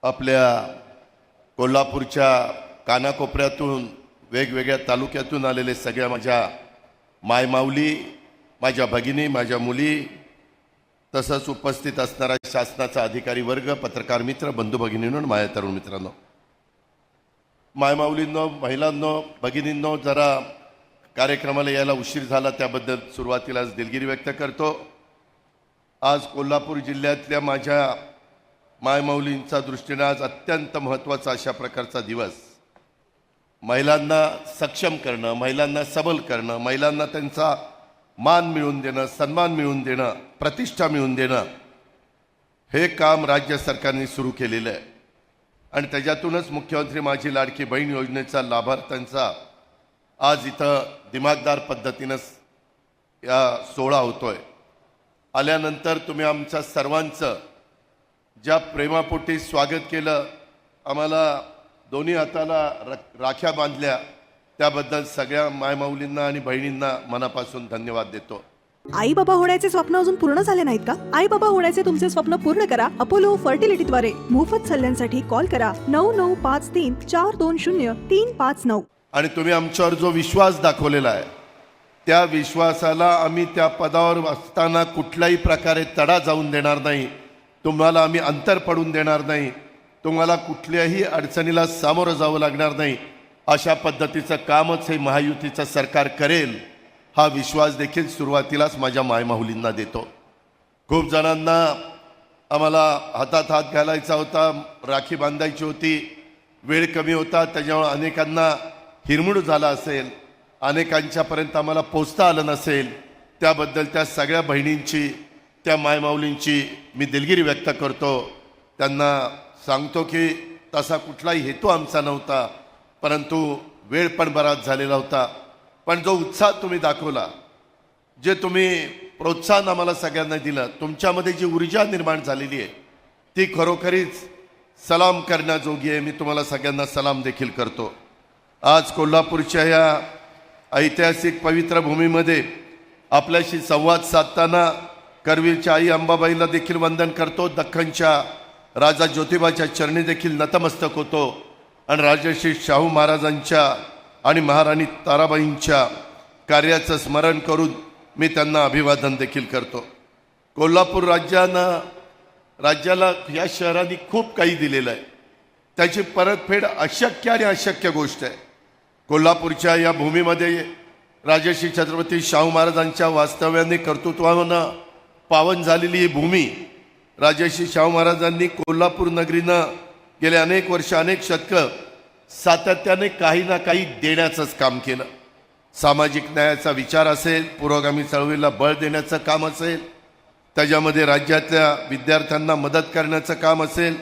आपल्या कोल्हापूरच्या कानाकोपऱ्यातून वेगवेगळ्या तालुक्यातून आलेले सगळ्या माझ्या मायमाऊली, माझ्या भगिनी, माझ्या मुली, तसंच उपस्थित असणारा शासनाचा अधिकारी वर्ग, पत्रकार मित्र, बंधू भगिनींनो, माझ्या तरुण मित्रांनो, मायमाऊलींनो, महिलांनो, भगिनींनो, जरा कार्यक्रमाला यायला उशीर झाला त्याबद्दल सुरुवातीलाच दिलगिरी व्यक्त करतो। आज कोल्हापूर जिल्ह्यातल्या माझ्या मायमाऊलींचा दृष्टीने आज अत्यंत महत्त्वाचा अशा प्रकारचा दिवस, महिलांना सक्षम करणं, महिलांना सबल करणं, महिलांना त्यांचा मान मिळवून देणं, सन्मान मिळवून देणं, प्रतिष्ठा मिळवून देणं, हे काम राज्य सरकारने सुरू केलेलं आहे। आणि त्याच्यातूनच मुख्यमंत्री माझी लाडकी बहीण योजनेचा लाभार्थ्यांचा आज इथं दिमागदार पद्धतीनं या सोहळा होतोय। आल्यानंतर तुम्ही आमच्या सर्वांचं ज्या प्रेमापोटी स्वागत केलं, आम्हाला दोन्ही हाताला राख्या बांधल्या, त्याबद्दल सगळ्या मायमाऊलींना आणि बहिणींना मनापासून धन्यवाद देतो। आई बाबा होण्याचे स्वप्न अजून पूर्ण झाले नाहीत का? आई बाबा होण्याचे तुमचे स्वप्न पूर्ण करा अपोलो फर्टिलिटीद्वारे। मोफत सल्ल्यांसाठी कॉल करा 9953420359। आणि तुम्ही आमच्यावर जो विश्वास दाखवलेला आहे, त्या विश्वासाला आम्ही त्या पदावर असताना कुठल्याही प्रकारे तडा जाऊन देणार नाही, तुम्हाला आम्ही अंतर पडून देणार नाही, तुम्हाला कुठल्याही अडचणीला सामोरं जावं लागणार नाही, अशा पद्धतीचं कामच हे महायुतीचं सरकार करेल, हा विश्वास देखील सुरुवातीलाच माझ्या मायमाऊलींना देतो। खूप जणांना आम्हाला हातात हात घालायचा होता, राखी बांधायची होती, वेळ कमी होता, त्याच्यामुळे अनेकांना हिरमूड झाला असेल, अनेकांच्यापर्यंत आम्हाला पोचता आलं नसेल, त्याबद्दल त्या सगळ्या बहिणींची, त्या मायमाऊलींची मी दिलगिरी व्यक्त करतो। त्यांना सांगतो की तसा कुठलाही हेतू आमचा नव्हता, परंतु वेळ पण बराच झालेला होता, पण जो उत्साह तुम्ही दाखवला, जे तुम्ही प्रोत्साहन आम्हाला सगळ्यांना दिलं, तुमच्यामध्ये जी ऊर्जा निर्माण झालेली आहे, ती खरोखरीच सलाम करण्याजोगी आहे। मी तुम्हाला सगळ्यांना सलाम देखील करतो। आज कोल्हापूरच्या या ऐतिहासिक पवित्र भूमीमध्ये आपल्याशी संवाद साधताना करवीरच्या आई अंबाबाईला देखील वंदन करतो, दख्खनच्या राजा ज्योतिबाच्या चरणी देखील नतमस्तक होतो, आणि राजर्षी शाहू महाराजांच्या आणि महाराणी ताराबाईंच्या कार्याचं स्मरण करून मी त्यांना अभिवादन देखील करतो। कोल्हापूर राज्याला या शहराने खूप काही दिलेलं आहे, त्याची परतफेड अशक्य आणि अशक्य गोष्ट आहे। कोल्हापूरच्या या भूमीमध्ये राजर्षी छत्रपती शाहू महाराजांच्या वास्तव्याने, कर्तृत्वानं पावन झालेली ही भूमी, राजर्षी शाहू महाराजांनी कोल्हापूर नगरीनं गेले अनेक वर्ष, अनेक शतकं सातत्याने काही ना काही देण्याचंच काम केलं। सामाजिक न्यायाचा विचार असेल, पुरोगामी चळवळीला बळ देण्याचं काम असेल, त्याच्यामध्ये राज्यातल्या विद्यार्थ्यांना मदत करण्याचं काम असेल,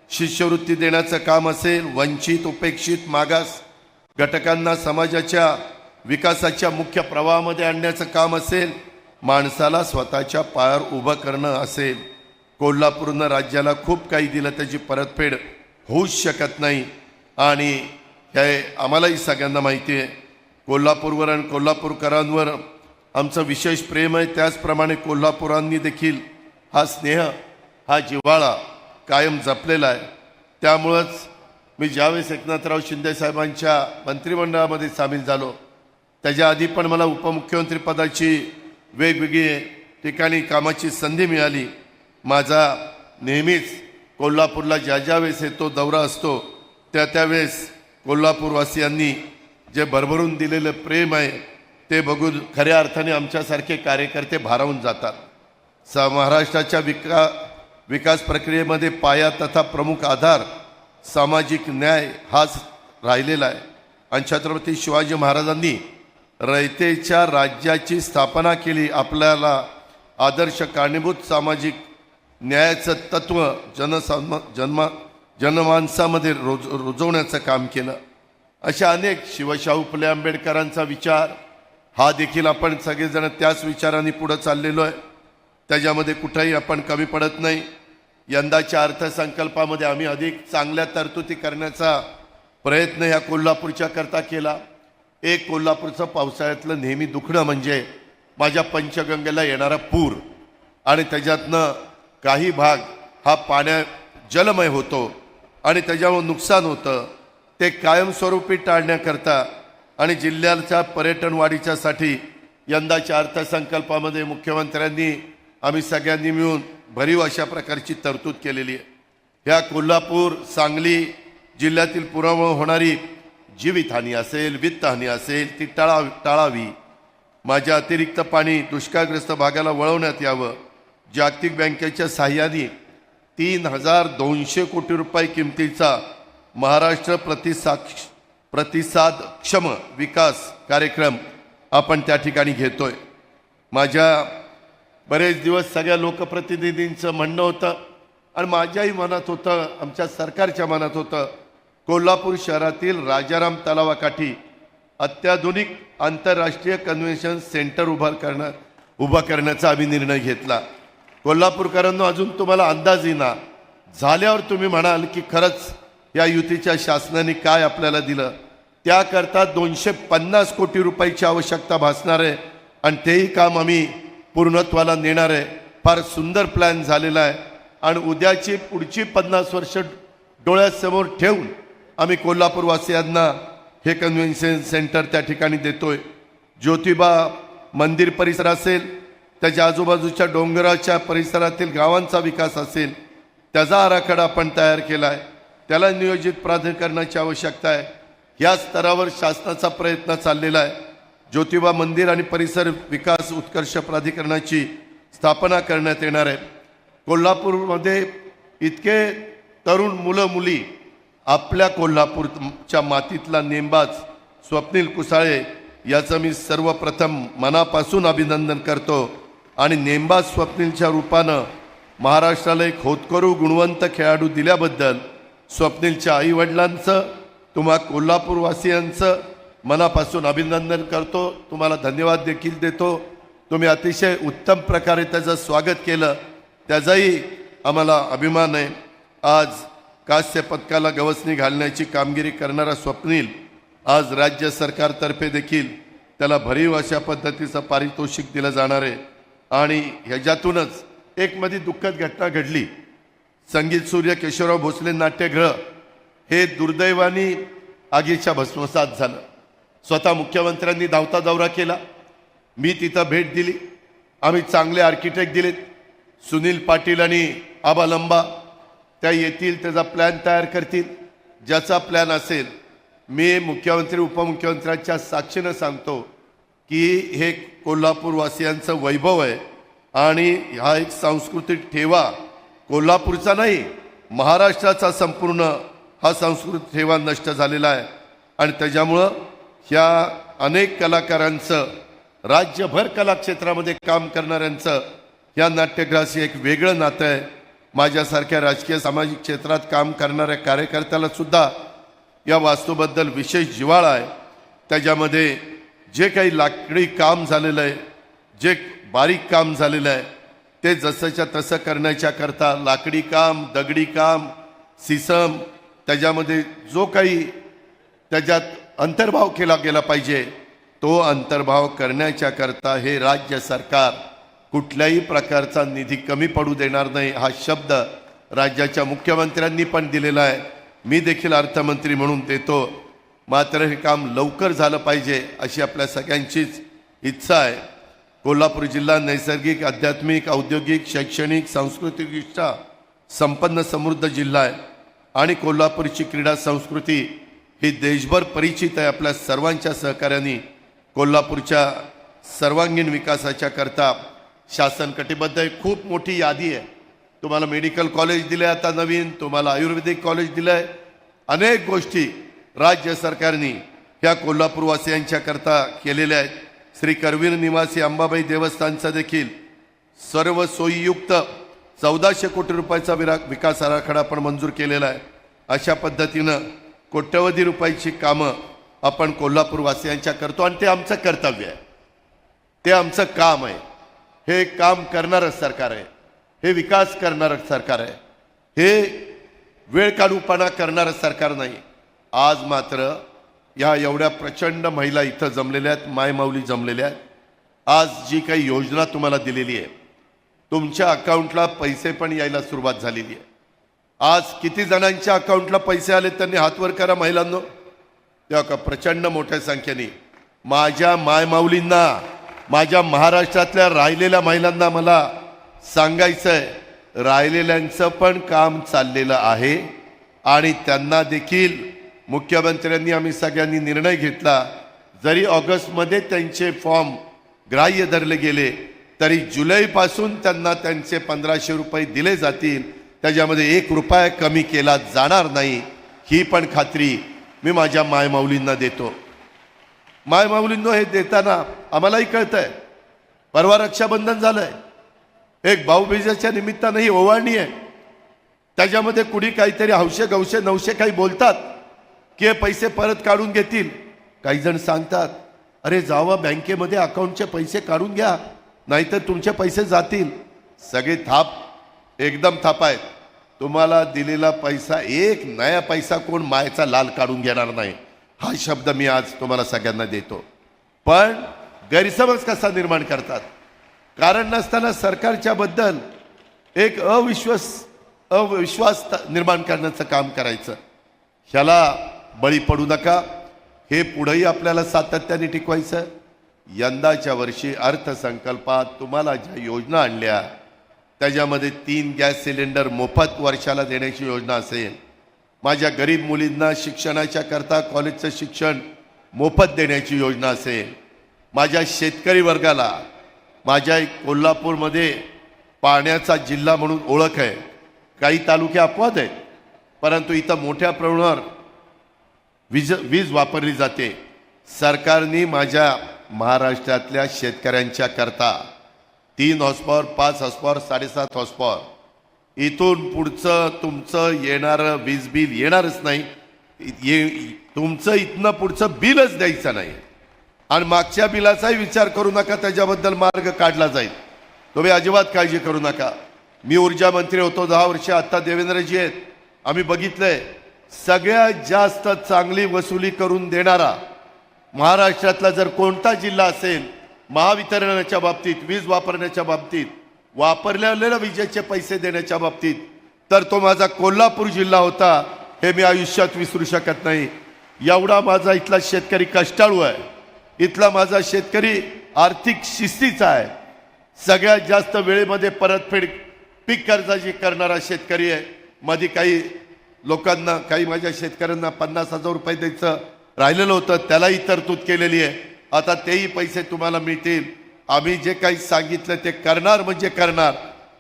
शिष्यवृत्ती देण्याचं काम असेल, वंचित, उपेक्षित, मागास घटकांना समाजाच्या विकासाच्या मुख्य प्रवाहामध्ये आणण्याचं काम असेल, माणसाला स्वतःच्या पायावर उभं करणं असेल, कोल्हापूरनं राज्याला खूप काही दिलं, त्याची परतफेड होऊच शकत नाही। आणि हे आम्हालाही सगळ्यांना माहिती आहे, कोल्हापूरवर आणि कोल्हापूरकरांवर आमचं विशेष प्रेम आहे, त्याचप्रमाणे कोल्हापुरांनी देखील हा स्नेह, हा जिव्हाळा कायम जपलेला आहे। त्यामुळंच मी ज्यावेळेस एकनाथराव शिंदे साहेबांच्या मंत्रिमंडळामध्ये सामील झालो, त्याच्या आधी पण मला उपमुख्यमंत्रीपदाची वेगवेगळी ठिकाणी कामाची संधी मिळाली। माझा नेहमीच कोल्हापूरला ज्या वेळेस येतो, दौरा असतो, त्यावेळेस कोल्हापूरवासियांनी जे भरभरून दिलेलं प्रेम आहे, ते बघून खऱ्या अर्थाने आमच्यासारखे कार्यकर्ते भारावून जातात। महाराष्ट्राच्या विकास प्रक्रियेमध्ये पाया तथा प्रमुख आधार सामाजिक न्याय हाच राहिलेला आहे, आणि छत्रपती शिवाजी महाराजांनी रयतेच्या राज्याची स्थापना केली, आपल्याला आदर्श कारणीभूत सामाजिक न्यायाचं तत्त्व जनमानसामध्ये रुजवण्याचं काम केलं। अशा अनेक शिवशाहू फुले आंबेडकरांचा विचार हा देखील आपण सगळेजण त्याच विचारांनी पुढे चाललेलो आहे, त्याच्यामध्ये कुठेही आपण कमी पडत नाही। यंदाच्या अर्थसंकल्पामध्ये आम्ही अधिक चांगल्या तरतुदी करण्याचा प्रयत्न ह्या कोल्हापूरच्या करता केला। एक कोल्हापूरचं पावसाळ्यातलं नेहमी दुखणं म्हणजे माझ्या पंचगंगेला येणारा पूर, आणि त्याच्यातनं काही भाग हा जलमय होतो, आणि त्याच्यामुळे नुकसान होतं ते कायमस्वरूपी टाळण्याकरता आणि जिल्ह्याच्या पर्यटन वाढीच्यासाठी यंदाच्या अर्थसंकल्पामध्ये मुख्यमंत्र्यांनी आम्ही सगळ्यांनी मिळून भरीव अशा प्रकारची तरतूद केलेली आहे. ह्या कोल्हापूर सांगली जिल्ह्यातील पुरामुळे होणारी जीवितहानी असेल वित्तहानी असेल ती टाळावी. माझ्या अतिरिक्त पाणी दुष्काळग्रस्त भागाला वळवण्यात यावं. जागतिक बँकेच्या सहाय्याने 3,200 कोटी रुपये किमतीचा महाराष्ट्र प्रतिसादक्षम विकास कार्यक्रम आपण त्या ठिकाणी घेतोय. माझ्या बरेच दिवस सगळ्या लोकप्रतिनिधींचं म्हणणं होतं आणि माझ्याही मनात होतं, आमच्या सरकारच्या मनात होतं, कोल्हापूर शहरातील राजाराम तलावाकाठी अत्याधुनिक आंतरराष्ट्रीय कन्व्हेन्शन सेंटर उभा करण्याचा आम्ही निर्णय घेतला. कोल्हापूरकरांनो, अजून तुम्हाला अंदाज येईना, झाल्यावर तुम्ही म्हणाल की खरंच या युतीच्या शासनाने काय आपल्याला दिलं. त्याकरता 250 कोटी रुपयाची आवश्यकता भासणार आहे आणि तेही काम आम्ही पूर्णत्वाला नेणार आहे. फार सुंदर प्लॅन झालेला आहे आणि उद्याची पुढची 50 वर्ष डोळ्यासमोर ठेवून आम्ही कोल्हापूरवासियांना हे कन्व्हेन्शन सेंटर त्या ठिकाणी देतोय. ज्योतिबा मंदिर परिसर असेल, त्याच्या आजूबाजूच्या डोंगराच्या परिसरातील गावांचा विकास असेल, त्याचा आराखडा आपण तयार केला आहे. त्याला नियोजित प्राधिकरणाची आवश्यकता आहे. या स्तरावर शासनाचा प्रयत्न चाललेला आहे. ज्योतिबा मंदिर आणि परिसर विकास उत्कर्ष प्राधिकरणाची स्थापना करण्यात येणार आहे. कोल्हापूरमध्ये इतके तरुण मुलं मुली आपल्या कोल्हापूरच्या मातीतला नेमबाज स्वप्नील कुसाळे याचं मी सर्वप्रथम मनापासून अभिनंदन करतो. आणि नेमबाज स्वप्नीलच्या रूपानं महाराष्ट्राला एक होतकरू गुणवंत खेळाडू दिल्याबद्दल स्वप्नीलच्या आईवडिलांचं, तुम्हा कोल्हापूरवासियांचं मनापासून अभिनंदन करतो. तुम्हाला धन्यवाद देखील देतो. तुम्ही अतिशय उत्तम प्रकारे त्याचं स्वागत केलं, त्याचाही आम्हाला अभिमान आहे. आज कांस्य पदकाला गवसणी घालण्याची कामगिरी करणारा स्वप्नील आज राज्य सरकारतर्फे देखील त्याला भरीव अशा पद्धतीचं पारितोषिक दिलं जाणार आहे. आणि ह्याच्यातूनच एक मध्ये दुःखद घटना घडली. संगीत सूर्य केशवराव भोसले नाट्यगृह हे दुर्दैवाने आगीच्या भस्मसात झालं. स्वतः मुख्यमंत्र्यांनी धावता दौरा केला, मी तिथं भेट दिली. आम्ही चांगले आर्किटेक्ट दिलेत, सुनील पाटील आणि आबा लंबा, त्या येतील, त्याचा प्लॅन तयार करतील. ज्याचा प्लॅन असेल, मी मुख्यमंत्री उपमुख्यमंत्र्यांच्या साक्षीनं सांगतो की हे कोल्हापूरवासियांचं वैभव आहे आणि हा एक सांस्कृतिक ठेवा कोल्हापूरचा नाही, महाराष्ट्राचा संपूर्ण हा सांस्कृतिक ठेवा नष्ट झालेला आहे. आणि त्याच्यामुळं ह्या अनेक कलाकारांचं, राज्यभर कलाक्षेत्रामध्ये काम करणाऱ्यांचं या नाट्यगृहाशी एक वेगळं नातं आहे. माझ्यासारख्या राजकीय सामाजिक क्षेत्रात काम करणाऱ्या कार्यकर्त्याला सुद्धा या वास्तूबद्दल विशेष जिव्हाळा आहे. त्याच्यामध्ये जे काही लाकडी काम झालेलं आहे, जे बारीक काम झालेलं आहे, ते जसंच्या तसं करण्याच्या करता लाकडी काम, दगडी काम, सिसम, त्याच्यामध्ये जो काही त्याच्यात अंतर्भाव केला गेला पाहिजे, तो अंतर्भाव करण्याच्या करता हे राज्य सरकार कुठल्याही प्रकारचा निधी कमी पडू देणार नाही, हा शब्द राज्याच्या मुख्यमंत्र्यांनी पण दिलेला आहे. मी देखील अर्थमंत्री म्हणून देतो. मात्र हे काम लवकर झालं पाहिजे अशी आपल्या सगळ्यांचीच इच्छा आहे. कोल्हापूर जिल्हा नैसर्गिक, आध्यात्मिक, औद्योगिक, शैक्षणिक, सांस्कृतिकदृष्ट्या संपन्न समृद्ध जिल्हा आहे आणि कोल्हापूरची क्रीडा संस्कृती ही देशभर परिचित आहे. आपल्या सर्वांच्या सहकार्याने कोल्हापूरच्या सर्वांगीण विकासाच्या करता शासन कटिबद्ध आहे. खूप मोठी यादी आहे. तुम्हाला मेडिकल कॉलेज दिलं आहे आता नवीन, तुम्हाला आयुर्वेदिक कॉलेज दिलं आहे. अनेक गोष्टी राज्य सरकारने ह्या कोल्हापूरवासियांच्या करता केलेल्या आहेत. श्री करवीर निवासी अंबाबाई देवस्थानचा देखील सर्व सोयीयुक्त 1400 कोटी रुपयाचा विकास आराखडा पण मंजूर केलेला आहे. अशा पद्धतीनं कोट्यवधी रुपयाची कामं आपण कोल्हापूरवासियांच्या करतो आणि ते आमचं कर्तव्य आहे, ते आमचं काम आहे. हे काम करणारं सरकार आहे, हे विकास करणारं सरकार आहे, हे वेळ काढूपणा करणारं सरकार नाही. आज मात्र या एवढ्या प्रचंड महिला इथं जमलेल्या आहेत, मायमाऊली जमलेल्या आहेत. आज जी काही योजना तुम्हाला दिलेली आहे, तुमच्या अकाउंटला पैसे पण यायला सुरुवात झालेली आहे. आज किती जणांच्या अकाउंटला पैसे आले त्यांनी हातवर करा महिलांनो. तेव्हा का प्रचंड मोठ्या संख्येने माझ्या मायमाऊलींना, माझ्या महाराष्ट्रातल्या राहिलेल्या महिलांना मला सांगायचंय, राहिलेल्यांचं पण काम चाललेलं आहे आणि त्यांना देखील मुख्यमंत्र्यांनी आम्ही सगळ्यांनी निर्णय घेतला, जरी ऑगस्टमध्ये त्यांचे फॉर्म ग्राह्य धरले गेले तरी जुलैपासून त्यांना त्यांचे 1500 रुपये दिले जातील. त्याच्यामध्ये 1 रुपया कमी केला जाणार नाही, ही पण खात्री मी माझ्या मायमाऊलींना देतो. मायमाऊलींनो, हे देताना आम्हालाही कळतंय, परवा रक्षाबंधन झालंय, एक भाऊबीजेच्या निमित्तानं ही ओवाळणी आहे. त्याच्यामध्ये कुणी काहीतरी हौशे गवशे नवशे काही बोलतात की हे पैसे परत काढून घेतील. काही जण सांगतात, अरे जावा बँकेमध्ये अकाउंटचे पैसे काढून घ्या, नाहीतर तुमचे पैसे जातील. सगळे एकदम थाप आहेत. तुम्हाला दिलेला पैसा, एक नया पैसा कोण मायचा लाल काढून घेणार नाही, हा शब्द मी आज तुम्हाला सगळ्यांना देतो. पण गैरसमज कसा निर्माण करतात, कारण नसताना सरकारच्या बद्दल एक अविश्वास निर्माण करण्याचं काम करायचं. ह्याला बळी पडू नका. हे पुढेही आपल्याला सातत्याने टिकवायचं. यंदाच्या वर्षी अर्थसंकल्पात तुम्हाला ज्या योजना आणल्या त्याच्यामध्ये 3 गॅस सिलेंडर मोफत वर्षाला देण्याची योजना असेल, माझ्या गरीब मुलींना शिक्षणाच्या करता कॉलेजचं शिक्षण मोफत देण्याची योजना असेल, माझ्या शेतकरी वर्गाला, माझ्या कोल्हापूरमध्ये पाण्याचा जिल्हा म्हणून ओळख आहे, काही तालुके अपवाद आहेत, परंतु इथं मोठ्या प्रमाणावर वीज वापरली जाते. सरकारने माझ्या महाराष्ट्रातल्या शेतकऱ्यांच्या करता 3 हॉर्सपॉवर, 5 हॉर्सपॉवर, 7.5 हॉर्सपॉवर, इथून पुढचं तुमचं येणारं वीज बिल येणारच नाही. तुमचं इथनं पुढचं बिलच द्यायचं नाही आणि मागच्या बिलाचाही विचार करू नका, त्याच्याबद्दल मार्ग काढला जाईल. तुम्ही अजिबात काळजी करू नका. मी ऊर्जा मंत्री होतो 10 वर्ष, आता देवेंद्रजी आहेत. आम्ही बघितलंय, सगळ्यात जास्त चांगली वसुली करून देणारा महाराष्ट्रातला जर कोणता जिल्हा असेल महावितरणाच्या बाबतीत, वीज वापरण्याच्या बाबतीत, वापरलेल्या विजेचे पैसे देण्याच्या बाबतीत, तर तो माझा कोल्हापूर जिल्हा होता. हे मी आयुष्यात विसरू शकत नाही. एवढा माझा इथला शेतकरी कष्टाळू आहे, इथला माझा शेतकरी आर्थिक शिस्तीचा आहे, सगळ्यात जास्त वेळेमध्ये परतफेड पीक कर्जाची करणारा शेतकरी आहे. मध्ये काही लोकांना, काही माझ्या शेतकऱ्यांना 50,000 रुपये द्यायचं राहिलेलं होतं, त्यालाही तरतूद केलेली आहे. आता तेही पैसे तुम्हाला मिळतील. आम्ही जे काही सांगितलं ते करणार म्हणजे करणार.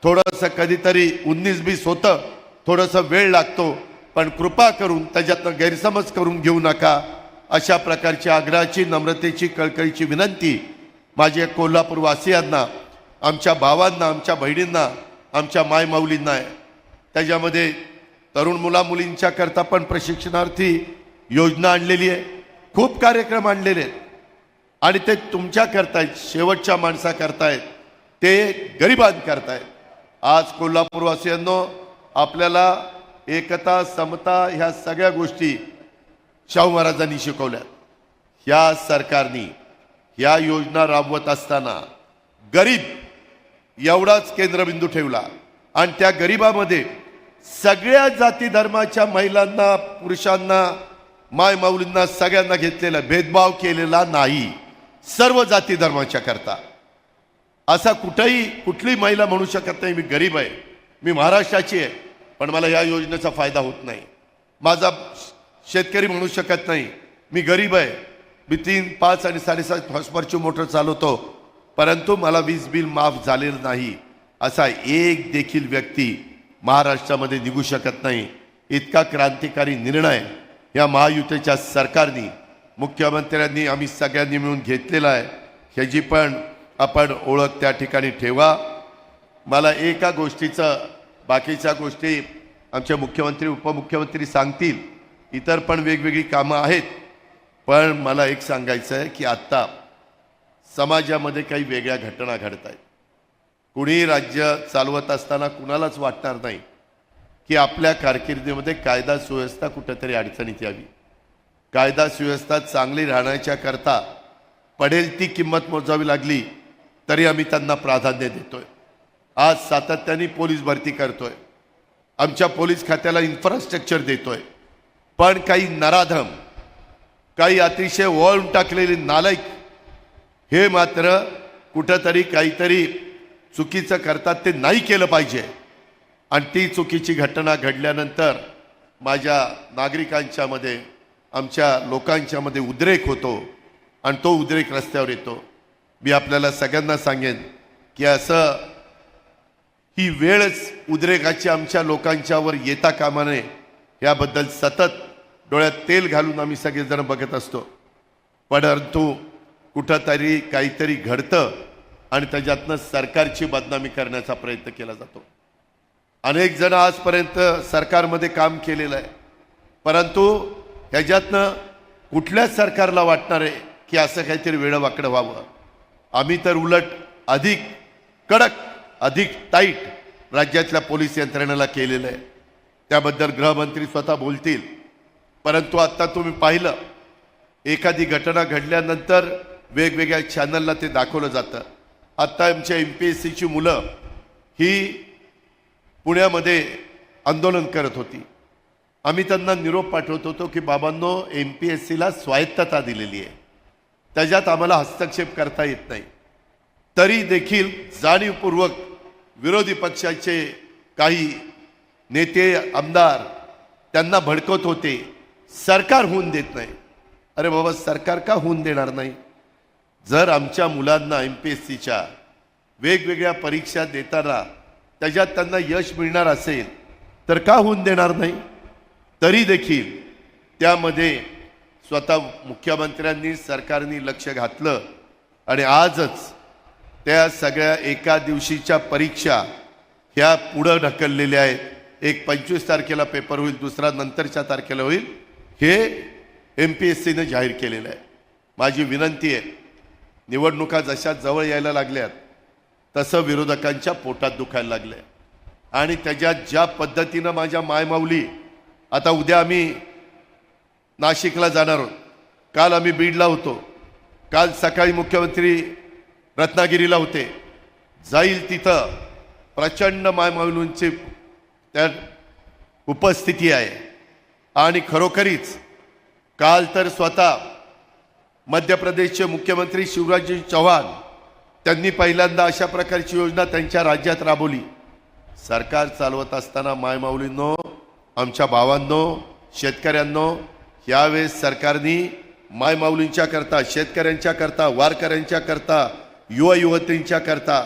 थोडंसं कधीतरी 19-20 होतं, थोडंसं वेळ लागतो, पण कृपा करून त्याच्यातनं गैरसमज करून घेऊ नका. अशा प्रकारची आग्रहाची, नम्रतेची, कळकळीची विनंती माझ्या कोल्हापूरवासियांना, आमच्या भावांना, आमच्या बहिणींना, आमच्या मायमाऊलींना आहे. त्याच्यामध्ये तरुण मुलामुलींच्या करता पण प्रशिक्षणार्थी योजना आणलेली आहे, खूप कार्यक्रम आणलेले आहेत आणि ते तुमच्या करतायत, शेवटच्या माणसा करतायत, ते गरिबांकरतायत. आज कोल्हापूरवासियांनो, आपल्याला एकता, समता ह्या सगळ्या गोष्टी शाहू महाराजांनी शिकवल्यात. ह्या सरकारने ह्या योजना राबवत असताना गरीब एवढाच केंद्रबिंदू ठेवला आणि त्या गरिबामध्ये सगळ्या जाती धर्माच्या महिलांना, पुरुषांना, मायमाऊलींना सगळ्यांना घेतलेला, भेदभाव केलेला नाही. सर्व जाती धर्माच्या करता असा कुठली महिला म्हणू शकत नाही मी गरीब आहे, मी महाराष्ट्राची आहे, पण मला या योजनेचा फायदा होत नाही. माझा शेतकरी म्हणू शकत नाही मी गरीब आहे, मी 3, 5 आणि 7.5 हॉर्सपॉवरची मोटर चालवतो, परंतु मला वीज बिल माफ झालेलं नाही. असा एक देखील व्यक्ती महाराष्ट्रामध्ये निघू शकत नाही. इतका क्रांतिकारी निर्णय या महायुतीच्या सरकारने, मुख्यमंत्र्यांनी, आम्ही सगळ्यांनी मिळून घेतलेला आहे. ह्याची पण आपण ओळख त्या ठिकाणी ठेवा. मला एका गोष्टीचं, बाकीच्या गोष्टी आमचे मुख्यमंत्री, उपमुख्यमंत्री सांगतील, इतर पण वेगवेगळी कामं आहेत. पण मला एक सांगायचं आहे की आत्ता समाजामध्ये काही वेगळ्या घटना घडत आहेत. कुणी राज्य चालवत असताना कुणालाच वाटणार नाही की आपल्या कारकिर्दीमध्ये कायदा सुव्यवस्था कुठेतरी अडचणीत यावी. कायदा सुव्यवस्था चांगली राहण्याच्या करता पडेल ती किंमत मोजावी लागली तरी आम्ही त्यांना प्राधान्य देतोय. आज सातत्याने पोलीस भरती करतोय. आमच्या पोलीस खात्याला इन्फ्रास्ट्रक्चर देतोय, पण काही नराधम, काही अतिशय वळून टाकलेले नालायक हे मात्र कुठंतरी काहीतरी चुकीचं करतात. ते नाही केलं पाहिजे. आणि ती चुकीची घटना घडल्यानंतर माझ्या नागरिकांच्यामध्ये, आमच्या लोकांच्यामध्ये उद्रेक होतो आणि तो उद्रेक रस्त्यावर येतो. मी आपल्याला सगळ्यांना सांगेन की असं ही वेळच उद्रेकाची आमच्या लोकांच्यावर येता कामा नये, याबद्दल सतत डोळ्यात तेल घालून आम्ही सगळेजण बघत असतो. परंतु कुठंतरी काहीतरी घडतं आणि त्याच्यातनं सरकारची बदनामी करण्याचा प्रयत्न केला जातो. अनेक जण आजपर्यंत सरकारमध्ये काम केलेलं आहे, परंतु ह्याच्यातनं कुठल्याच सरकारला वाटणार आहे की असं काहीतरी वेडंवाकडं व्हावं. आम्ही तर उलट अधिक कडक, अधिक टाईट राज्यातल्या पोलीस यंत्रणेला केलेलं आहे. त्याबद्दल गृहमंत्री स्वतः बोलतील. परंतु आत्ता तुम्ही पाहिलं, एखादी घटना घडल्यानंतर वेगवेगळ्या चॅनलला ते दाखवलं जातं. आत्ता आमच्या MPSCची मुलं ही पुण्यामध्ये आंदोलन करत होती. आम्ही त्यांना निरोप पाठवत होतो की बाबांनो, MPSCला स्वायत्तता दिलेली आहे, त्याच्यात आम्हाला हस्तक्षेप करता येत नाही. तरी देखील जाणीवपूर्वक विरोधी पक्षाचे काही नेते, आमदार त्यांना भडकवत होते, सरकार होऊन देत नाही. अरे बाबा, सरकार का होऊन देणार नाही? जर आमच्या मुलांना MPSCच्या वेगवेगळ्या परीक्षा देताना त्याच्यात त्यांना यश मिळणार असेल तर का होऊन देणार नाही? तरी देखील त्यामध्ये स्वतः मुख्यमंत्र्यांनी, सरकारने लक्ष घातलं आणि आजच त्या सगळ्या एका दिवशीच्या परीक्षा ह्या पुढं ढकललेल्या आहेत. एक 25 तारखेला पेपर होईल, दुसरा नंतरच्या तारखेला होईल, हे MPSCने जाहीर केलेलं आहे. माझी विनंती आहे, निवडणुका जशा जवळ यायला लागल्यात तसं विरोधकांच्या पोटात दुखायला लागलं आहे. आणि त्याच्यात ज्या पद्धतीनं माझ्या मायमाऊली, आता उद्या आम्ही नाशिकला जाणार आहोत, काल आम्ही बीडला होतो, काल सकाळी मुख्यमंत्री रत्नागिरीला होते. जाईल तिथं प्रचंड मायमाऊलींची त्या उपस्थिती आहे. आणि खरोखरीच काल तर स्वतः मध्य प्रदेशचे मुख्यमंत्री शिवराज चौहान त्यांनी पहिल्यांदा अशा प्रकारची योजना त्यांच्या राज्यात राबवली. सरकार चालवत असताना मायमाऊलींनो, आमच्या भावांनो, शेतकऱ्यांनो, यावेळेस सरकारने मायमाऊलींच्या करता, शेतकऱ्यांच्या करता, वारकऱ्यांच्या करता, युवा युवतींच्या करता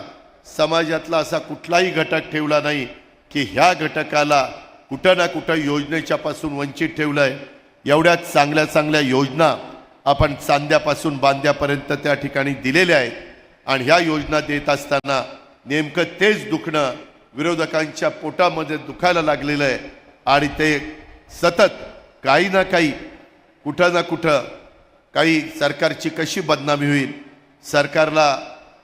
समाजातला असा कुठलाही घटक ठेवला नाही की ह्या घटकाला कुठं ना कुठं योजनेच्या पासून वंचित ठेवलंय. एवढ्या चांगल्या चांगल्या योजना आपण चांद्यापासून बांद्यापर्यंत त्या ठिकाणी दिलेल्या आहेत. आणि ह्या योजना देत असताना नेमकं तेच दुखणं विरोधकांच्या पोटामध्ये दुखायला लागलेलं आहे. आणि ते सतत काही ना काही, कुठं ना कुठं काही सरकारची कशी बदनामी होईल, सरकारला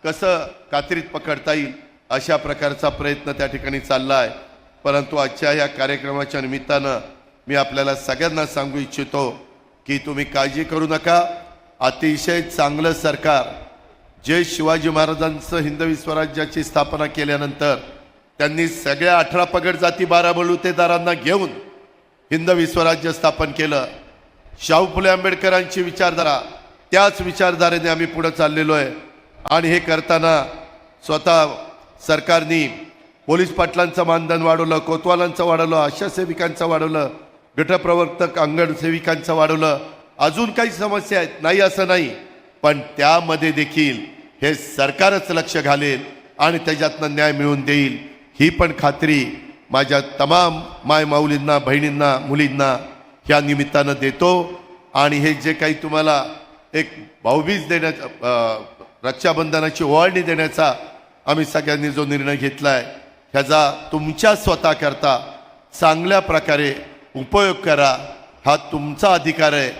कसं कात्रीत पकडता येईल, अशा प्रकारचा प्रयत्न त्या ठिकाणी चालला आहे. परंतु आजच्या या कार्यक्रमाच्या निमित्तानं मी आपल्याला सगळ्यांना सांगू इच्छितो की तुम्ही काळजी करू नका. अतिशय चांगलं सरकार, जे शिवाजी महाराजांचं हिंदवी स्वराज्याची स्थापना केल्यानंतर त्यांनी सगळ्या 18 पगड जाती 12 बलुतेदारांना घेऊन हिंदवी स्वराज्य स्थापन केलं. शाहू फुले आंबेडकरांची विचारधारा, त्याच विचारधारेने आम्ही पुढे चाललेलो आहे. आणि हे करताना स्वतः सरकारने पोलीस पाटलांचं मानधन वाढवलं, कोतवालांचं वाढवलं, आशा सेविकांचं वाढवलं, गटप्रवर्तक, अंगण सेविकांचं वाढवलं. अजून काही समस्या आहेत, नाही असं नाही, पण त्यामध्ये देखील हे सरकारच लक्ष घालेल आणि त्याच्यातनं न्याय मिळवून देईल, ही पण खात्री माझ्या तमाम मायमाऊलींना, बहिणींना, मुलींना ह्या निमित्तानं देतो. आणि हे जे काही तुम्हाला एक भाऊबीज देण्याचा, रक्षाबंधनाची ओवाळणी देण्याचा आम्ही सगळ्यांनी जो निर्णय घेतला आहे, ह्याचा तुमच्या स्वतः करता चांगल्या प्रकारे उपयोग करा. हा तुमचा अधिकार आहे.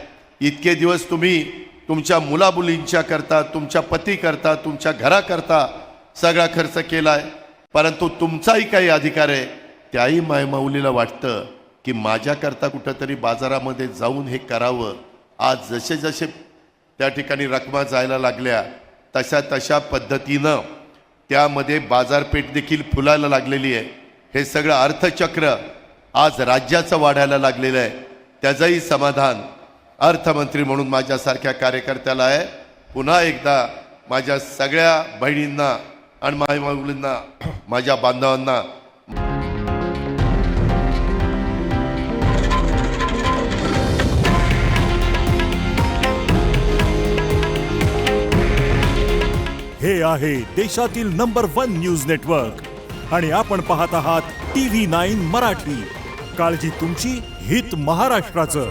इतके दिवस तुम्ही तुमच्या मुलामुलींच्या करता, तुमच्या पती करता, तुमच्या घराकरता सगळा खर्च केला आहे, परंतु तुमचाही काही अधिकार आहे. त्याही मायमाऊलीला वाटतं की माझ्याकरता कुठंतरी बाजारामध्ये जाऊन हे करावं. आज जसे जसे त्या ठिकाणी रकमा जायला लागल्या तशा तशा पद्धतीनं त्यामध्ये बाजारपेठ देखील फुलायला लागलेली आहे. हे सगळं अर्थचक्र आज राज्याचं वाढायला लागलेलं आहे, त्याचंही समाधान अर्थमंत्री म्हणून माझ्यासारख्या कार्यकर्त्याला आहे. पुन्हा एकदा माझ्या सगळ्या बहिणींना आणि माझ्या मुलींना, माझ्या बांधवांना हे आहे देशातील नंबर 1 न्यूज नेटवर्क आणि आपण पाहत आहात TV9 मराठी. काळजी तुमची, हित महाराष्ट्राचं.